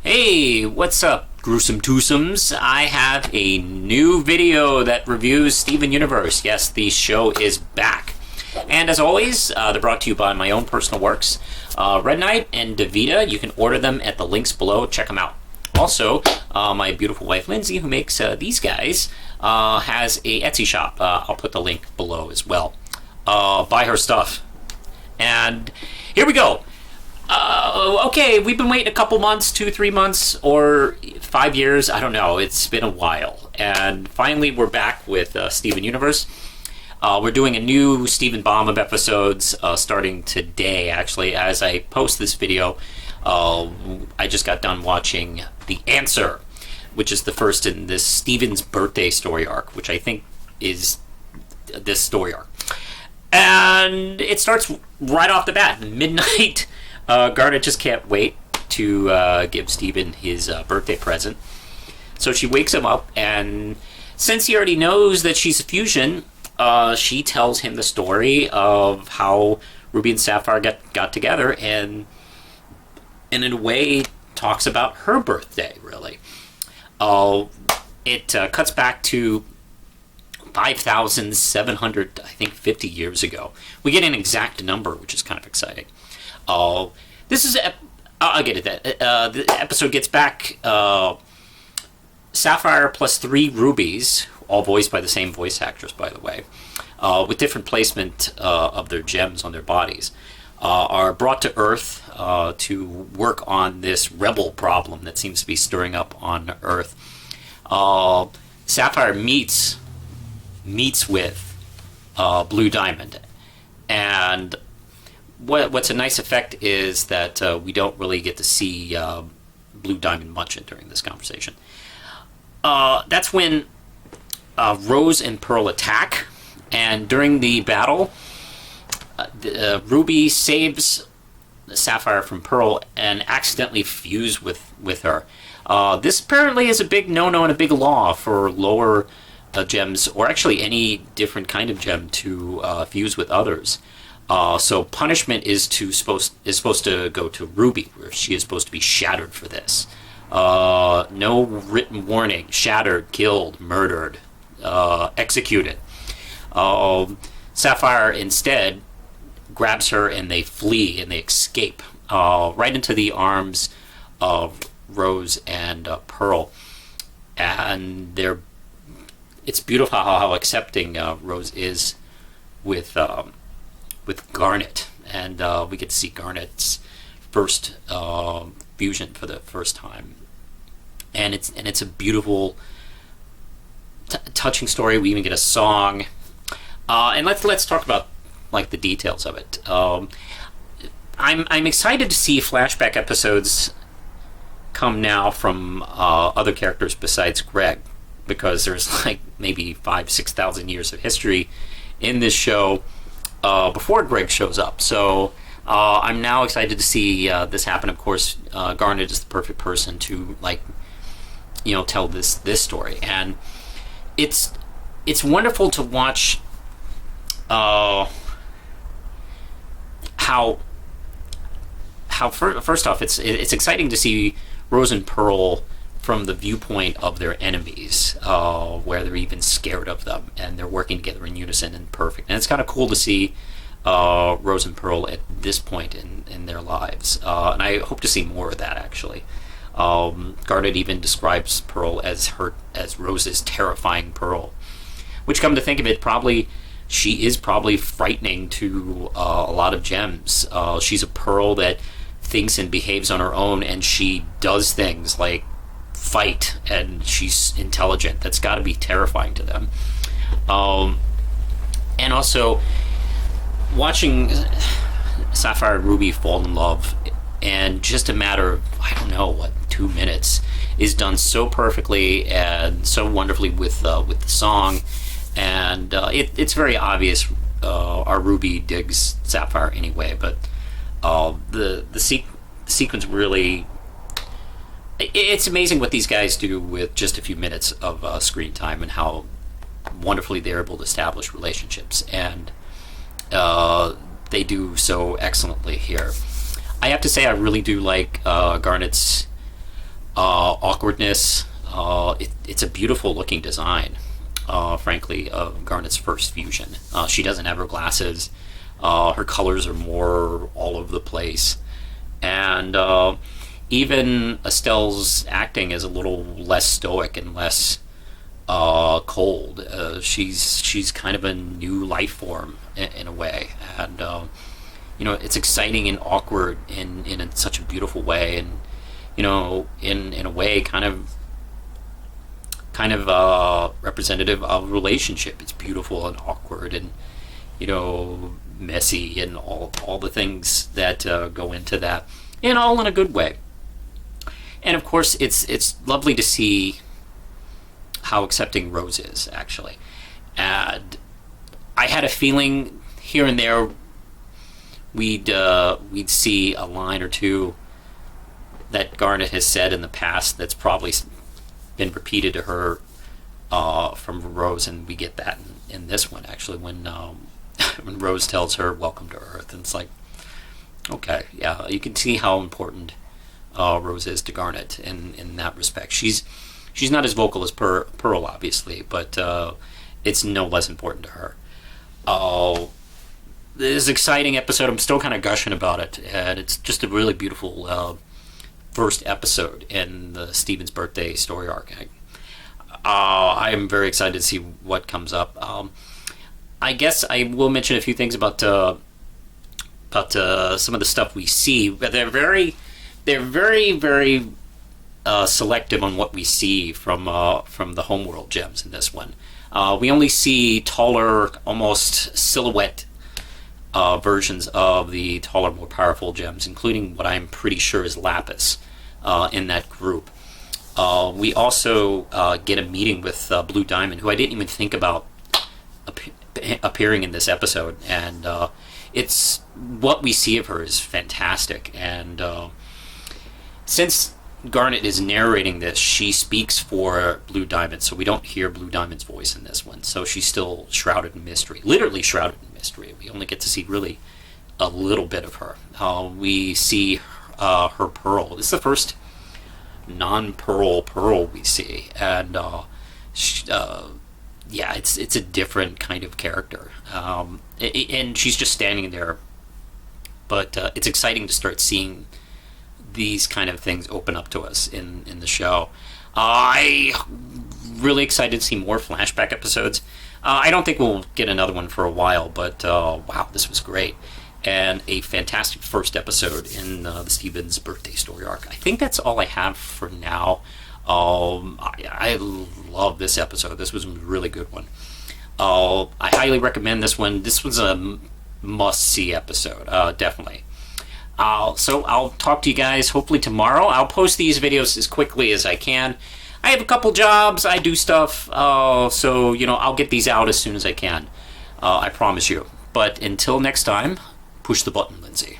Hey, what's up, gruesome twosomes? I have a new video that reviews Steven Universe. Yes, the show is back. And as always, they're brought to you by my own personal works, Red Knight and Davita. You can order them at the links below. Check them out. Also, my beautiful wife, Lindsay, who makes these guys, has a Etsy shop. I'll put the link below as well. Buy her stuff. And here we go. Okay, we've been waiting a couple months, 2-3 months, or 5 years. I don't know. It's been a while. And finally, we're back with Steven Universe. We're doing a new Steven Bomb of episodes starting today, actually. As I post this video, I just got done watching The Answer, which is the first in this Steven's birthday story arc, which I think is this story arc. And it starts right off the bat, midnight. Garnet just can't wait to give Steven his birthday present. So she wakes him up, and since he already knows that she's a fusion, she tells him the story of how Ruby and Sapphire got together, and in a way talks about her birthday, really. It cuts back to 5,700, I think, 50 years ago. We get an exact number, which is kind of exciting. This is... I'll get at that. The episode gets back... Sapphire plus 3 rubies, all voiced by the same voice actors, by the way, with different placement of their gems on their bodies, are brought to Earth to work on this rebel problem that seems to be stirring up on Earth. Sapphire meets with Blue Diamond, and what's a nice effect is that we don't really get to see Blue Diamond much during this conversation. That's when Rose and Pearl attack, and during the battle, Ruby saves Sapphire from Pearl and accidentally fuse with her. This apparently is a big no-no and a big law for lower gems, or actually any different kind of gem, to fuse with others. So punishment is supposed to go to Ruby, where she is supposed to be shattered for this. No written warning. Shattered, killed, murdered, executed. Sapphire instead grabs her, and they flee and they escape right into the arms of Rose and Pearl. And it's beautiful how accepting Rose is with Garnet, and we get to see Garnet's first fusion for the first time, and it's a beautiful, touching story. We even get a song, and let's talk about like the details of it. I'm excited to see flashback episodes come now from other characters besides Greg, because there's like maybe 5,000-6,000 years of history in this show before Greg shows up. So I'm now excited to see this happen. Of course, Garnet is the perfect person to tell this story, and it's wonderful to watch how first off it's exciting to see Rose and Pearl from the viewpoint of their enemies, where they're even scared of them, and they're working together in unison and perfect. And it's kind of cool to see Rose and Pearl at this point in their lives, and I hope to see more of that, actually. Garnet even describes Pearl as Rose's terrifying Pearl, which, come to think of it, she is probably frightening to a lot of gems. She's a Pearl that thinks and behaves on her own, and she does things like fight, and she's intelligent. That's got to be terrifying to them. And also, watching Sapphire and Ruby fall in love, and just a matter of, 2 minutes, is done so perfectly and so wonderfully with the song. And it's very obvious our Ruby digs Sapphire anyway, but the sequence really... It's amazing what these guys do with just a few minutes of screen time, and how wonderfully they're able to establish relationships, and they do so excellently here. I have to say, I really do like Garnet's awkwardness. It's a beautiful looking design, frankly, of Garnet's first fusion. She doesn't have her glasses. Her colors are more all over the place. And even Estelle's acting is a little less stoic and less cold. She's kind of a new life form in a way. And, it's exciting and awkward in such a beautiful way. And, in a way, kind of representative of a relationship. It's beautiful and awkward and messy and all the things that go into that, and all in a good way. And of course, it's lovely to see how accepting Rose is, actually. And I had a feeling here and there we'd see a line or two that Garnet has said in the past that's probably been repeated to her from Rose, and we get that in this one, actually, when Rose tells her "Welcome to Earth," and it's like, okay, yeah, you can see how important Rose is to Garnet in that respect. She's not as vocal as Pearl, obviously, but it's no less important to her. This is an exciting episode. I'm still kind of gushing about it, and it's just a really beautiful first episode in the Steven's birthday story arc. I am very excited to see what comes up. I guess I will mention a few things about some of the stuff we see. But they're very selective on what we see from the homeworld gems in this one. We only see taller, almost silhouette versions of the taller, more powerful gems, including what I'm pretty sure is Lapis in that group. We also get a meeting with Blue Diamond, who I didn't even think about appearing in this episode, and it's what we see of her is fantastic. And since Garnet is narrating this, she speaks for Blue Diamond, so we don't hear Blue Diamond's voice in this one. So she's still shrouded in mystery, literally shrouded in mystery. We only get to see really a little bit of her. We see her Pearl. This is the first non-Pearl we see, and yeah, it's a different kind of character, and she's just standing there. But it's exciting to start seeing these kind of things open up to us in the show. I really excited to see more flashback episodes. I don't think we'll get another one for a while, but wow, this was great. And a fantastic first episode in the Steven's birthday story arc. I think that's all I have for now. I love this episode. This was a really good one. I highly recommend this one. This was a must-see episode, definitely. So I'll talk to you guys hopefully tomorrow. I'll post these videos as quickly as I can. I have a couple jobs. I do stuff. So, I'll get these out as soon as I can. I promise you. But until next time, push the button, Lindsay.